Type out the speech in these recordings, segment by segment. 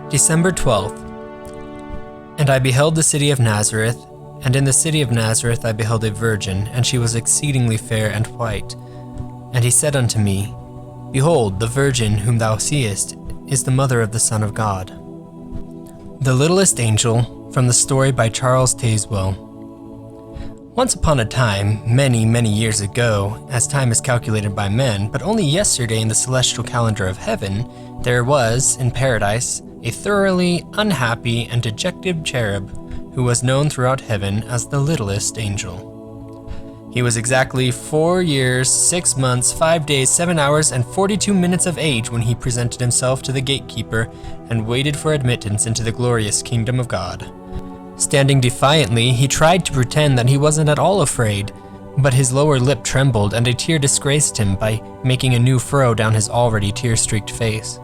December 12th. And I beheld the city of Nazareth, and in the city of Nazareth I beheld a virgin, and she was exceedingly fair and white. And he said unto me, Behold, the virgin whom thou seest is the mother of the Son of God. The Littlest Angel, from the story by Charles Tazewell. Once upon a time, many, many years ago, as time is calculated by men, but only yesterday in the celestial calendar of heaven, there was, in paradise, a thoroughly unhappy and dejected cherub who was known throughout heaven as the Littlest Angel. He was exactly 4 years, 6 months, 5 days, 7 hours, and 42 minutes of age when he presented himself to the gatekeeper and waited for admittance into the glorious kingdom of God. Standing defiantly, he tried to pretend that he wasn't at all afraid, but his lower lip trembled and a tear disgraced him by making a new furrow down his already tear-streaked face.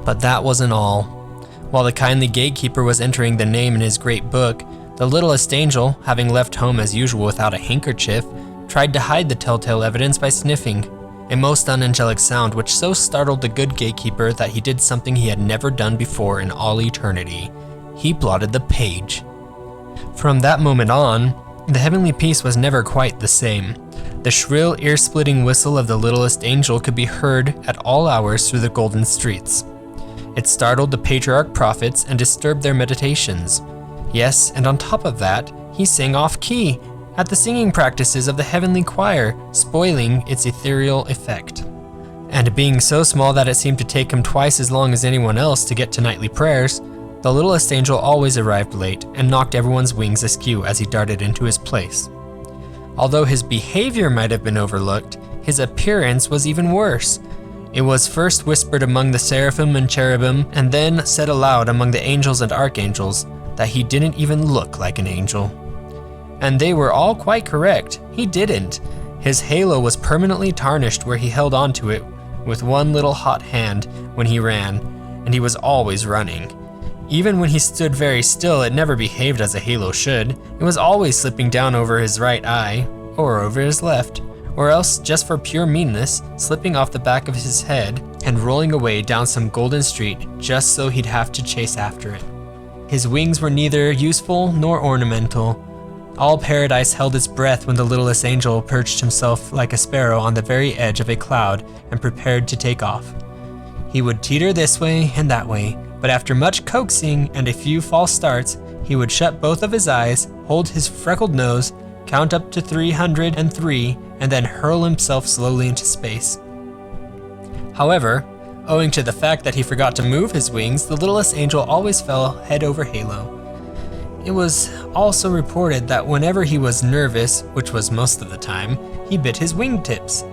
But that wasn't all. While the kindly gatekeeper was entering the name in his great book, the Littlest Angel, having left home as usual without a handkerchief, tried to hide the telltale evidence by sniffing, a most unangelic sound which so startled the good gatekeeper that he did something he had never done before in all eternity. He blotted the page. From that moment on, the heavenly peace was never quite the same. The shrill, ear-splitting whistle of the Littlest Angel could be heard at all hours through the golden streets. It startled the patriarch prophets and disturbed their meditations. Yes, and on top of that, he sang off-key at the singing practices of the heavenly choir, spoiling its ethereal effect. And being so small that it seemed to take him twice as long as anyone else to get to nightly prayers, the Littlest Angel always arrived late and knocked everyone's wings askew as he darted into his place. Although his behavior might have been overlooked, his appearance was even worse. It was first whispered among the seraphim and cherubim, and then said aloud among the angels and archangels, that he didn't even look like an angel. And they were all quite correct. He didn't. His halo was permanently tarnished where he held onto it with one little hot hand when he ran, and he was always running. Even when he stood very still, it never behaved as a halo should. It was always slipping down over his right eye, or over his left, or else, just for pure meanness, slipping off the back of his head and rolling away down some golden street just so he'd have to chase after it. His wings were neither useful nor ornamental. All paradise held its breath when the Littlest Angel perched himself like a sparrow on the very edge of a cloud and prepared to take off. He would teeter this way and that way, but after much coaxing and a few false starts, he would shut both of his eyes, hold his freckled nose, count up to 303, and then hurl himself slowly into space. However, owing to the fact that he forgot to move his wings, the Littlest Angel always fell head over halo. It was also reported that whenever he was nervous, which was most of the time, he bit his wingtips.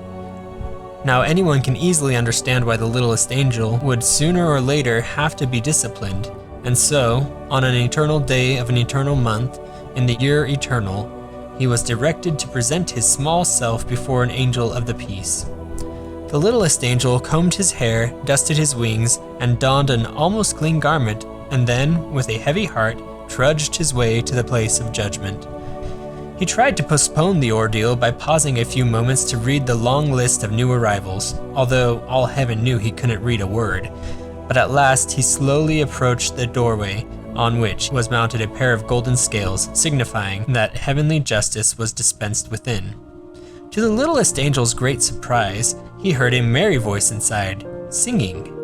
Now anyone can easily understand why the Littlest Angel would sooner or later have to be disciplined, and so, on an eternal day of an eternal month, in the year eternal, he was directed to present his small self before an angel of the peace. The Littlest Angel combed his hair, dusted his wings, and donned an almost clean garment, and then, with a heavy heart, trudged his way to the place of judgment. He tried to postpone the ordeal by pausing a few moments to read the long list of new arrivals, although all heaven knew he couldn't read a word. But at last he slowly approached the doorway, on which was mounted a pair of golden scales, signifying that heavenly justice was dispensed within. To the Littlest Angel's great surprise, he heard a merry voice inside, singing.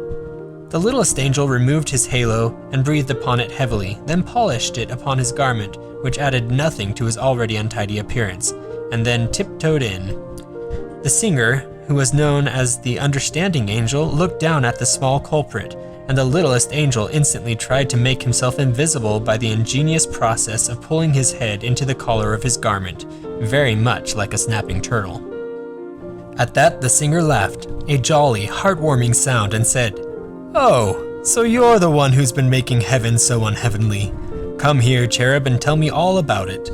The Littlest Angel removed his halo and breathed upon it heavily, then polished it upon his garment, which added nothing to his already untidy appearance, and then tiptoed in. The singer, who was known as the Understanding Angel, looked down at the small culprit, and the Littlest Angel instantly tried to make himself invisible by the ingenious process of pulling his head into the collar of his garment, very much like a snapping turtle. At that the singer laughed, a jolly, heartwarming sound, and said, "Oh, so you're the one who's been making heaven so unheavenly. Come here, cherub, and tell me all about it."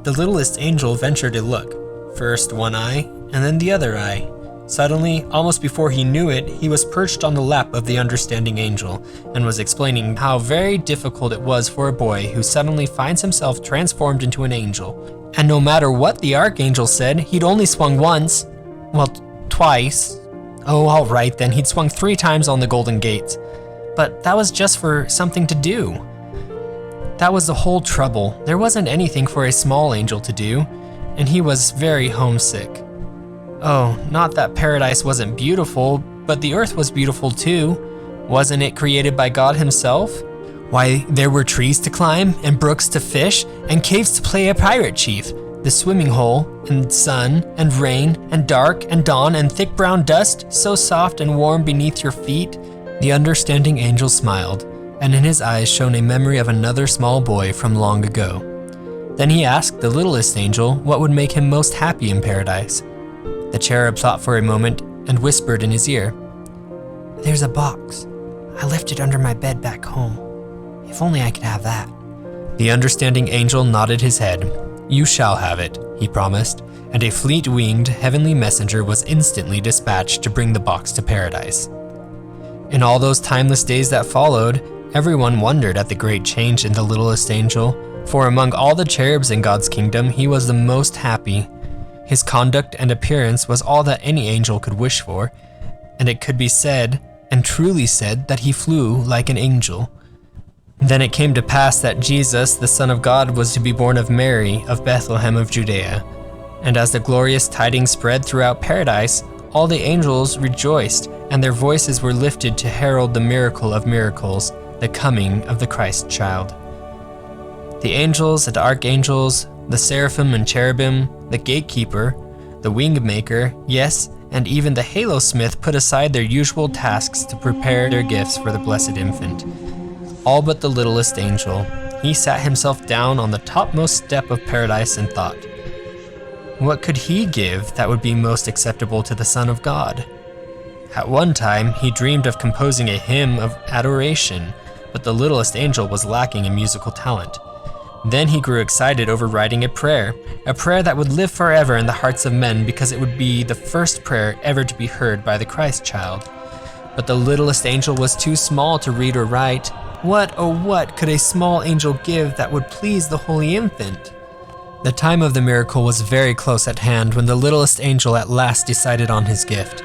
The Littlest Angel ventured a look, first one eye, and then the other eye. Suddenly, almost before he knew it, he was perched on the lap of the Understanding Angel, and was explaining how very difficult it was for a boy who suddenly finds himself transformed into an angel. And no matter what the Archangel said, he'd only swung once. Well, twice. Oh, all right then, he'd swung 3 times on the Golden Gates. but that was just for something to do. That was the whole trouble. There wasn't anything for a small angel to do, and he was very homesick. Oh, not that paradise wasn't beautiful, but the earth was beautiful too. Wasn't it created by God himself? Why, there were trees to climb, and brooks to fish, and caves to play a pirate chief, the swimming hole, and sun, and rain, and dark, and dawn, and thick brown dust, so soft and warm beneath your feet. The understanding angel smiled, and in his eyes shone a memory of another small boy from long ago. Then he asked the littlest angel what would make him most happy in paradise. The cherub thought for a moment and whispered in his ear, "There's a box. I left it under my bed back home. If only I could have that." The understanding angel nodded his head. "You shall have it," he promised, and a fleet-winged heavenly messenger was instantly dispatched to bring the box to paradise. In all those timeless days that followed, everyone wondered at the great change in the littlest angel, for among all the cherubs in God's kingdom, he was the most happy. His conduct and appearance was all that any angel could wish for, and it could be said, and truly said, that he flew like an angel. Then it came to pass that Jesus, the Son of God, was to be born of Mary of Bethlehem of Judea. And as the glorious tidings spread throughout paradise, all the angels rejoiced, and their voices were lifted to herald the miracle of miracles, the coming of the Christ child. The angels and archangels, the seraphim and cherubim, the gatekeeper, the wing maker, yes, and even the halo smith put aside their usual tasks to prepare their gifts for the blessed infant. All but the littlest angel. He sat himself down on the topmost step of paradise and thought, what could he give that would be most acceptable to the Son of God? At one time, he dreamed of composing a hymn of adoration, but the littlest angel was lacking in musical talent. Then he grew excited over writing a prayer that would live forever in the hearts of men because it would be the first prayer ever to be heard by the Christ child. But the littlest angel was too small to read or write. What, oh what, could a small angel give that would please the Holy Infant? The time of the miracle was very close at hand when the littlest angel at last decided on his gift.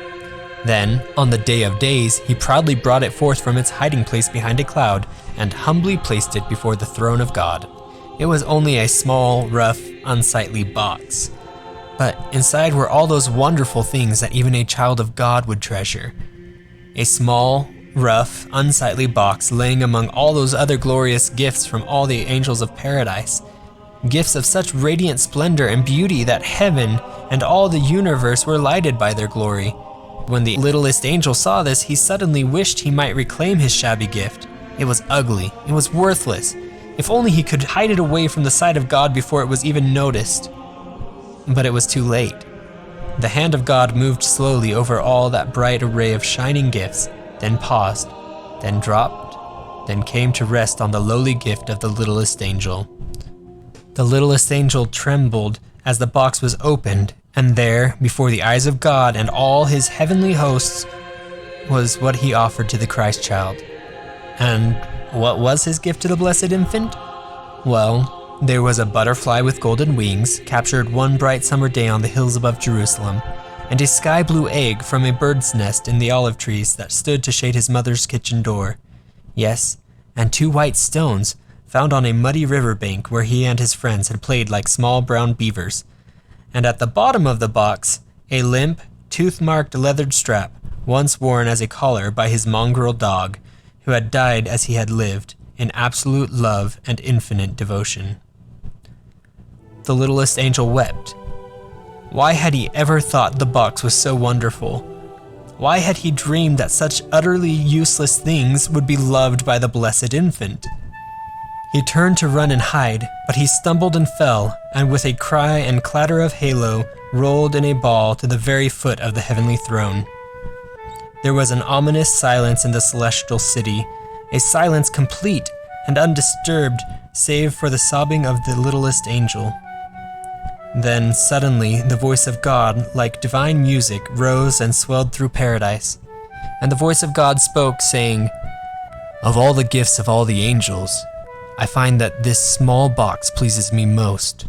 Then, on the day of days, he proudly brought it forth from its hiding place behind a cloud and humbly placed it before the throne of God. It was only a small, rough, unsightly box. But inside were all those wonderful things that even a child of God would treasure. A small, rough, unsightly box laying among all those other glorious gifts from all the angels of paradise. Gifts of such radiant splendor and beauty that heaven and all the universe were lighted by their glory. When the littlest angel saw this, he suddenly wished he might reclaim his shabby gift. It was ugly. It was worthless. If only he could hide it away from the sight of God before it was even noticed. But it was too late. The hand of God moved slowly over all that bright array of shining gifts, then paused, then dropped, then came to rest on the lowly gift of the littlest angel. The littlest angel trembled as the box was opened, and there, before the eyes of God and all his heavenly hosts, was what he offered to the Christ child. And what was his gift to the blessed infant? Well, there was a butterfly with golden wings, captured one bright summer day on the hills above Jerusalem, and a sky blue egg from a bird's nest in the olive trees that stood to shade his mother's kitchen door. Yes, and 2 white stones, found on a muddy river bank where he and his friends had played like small brown beavers. And at the bottom of the box, a limp, tooth-marked leathered strap, once worn as a collar by his mongrel dog, who had died as he had lived, in absolute love and infinite devotion. The littlest angel wept. Why had he ever thought the box was so wonderful? Why had he dreamed that such utterly useless things would be loved by the blessed infant? He turned to run and hide, but he stumbled and fell, and with a cry and clatter of halo, rolled in a ball to the very foot of the heavenly throne. There was an ominous silence in the celestial city, a silence complete and undisturbed save for the sobbing of the littlest angel. Then suddenly the voice of God, like divine music, rose and swelled through paradise. And the voice of God spoke, saying, "Of all the gifts of all the angels, I find that this small box pleases me most.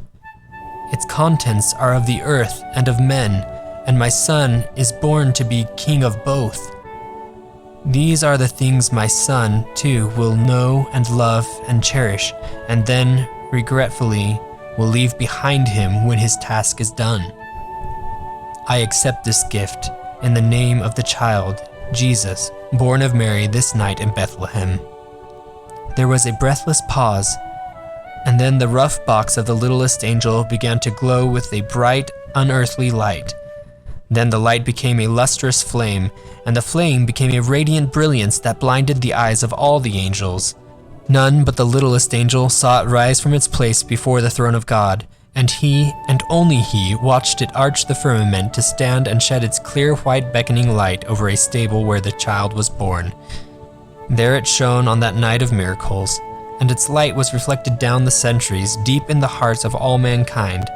Its contents are of the earth and of men, and my son is born to be king of both. These are the things my son, too, will know and love and cherish, and then, regretfully, will leave behind him when his task is done. I accept this gift in the name of the child, Jesus, born of Mary this night in Bethlehem." There was a breathless pause, and then the rough box of the littlest angel began to glow with a bright, unearthly light. Then the light became a lustrous flame, and the flame became a radiant brilliance that blinded the eyes of all the angels. None but the littlest angel saw it rise from its place before the throne of God, and he, and only he, watched it arch the firmament to stand and shed its clear white beckoning light over a stable where the child was born. There it shone on that night of miracles, and its light was reflected down the centuries deep in the hearts of all mankind.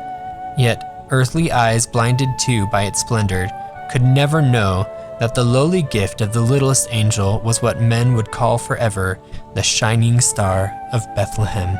Yet earthly eyes, blinded too by its splendor, could never know that the lowly gift of the littlest angel was what men would call forever the shining star of Bethlehem.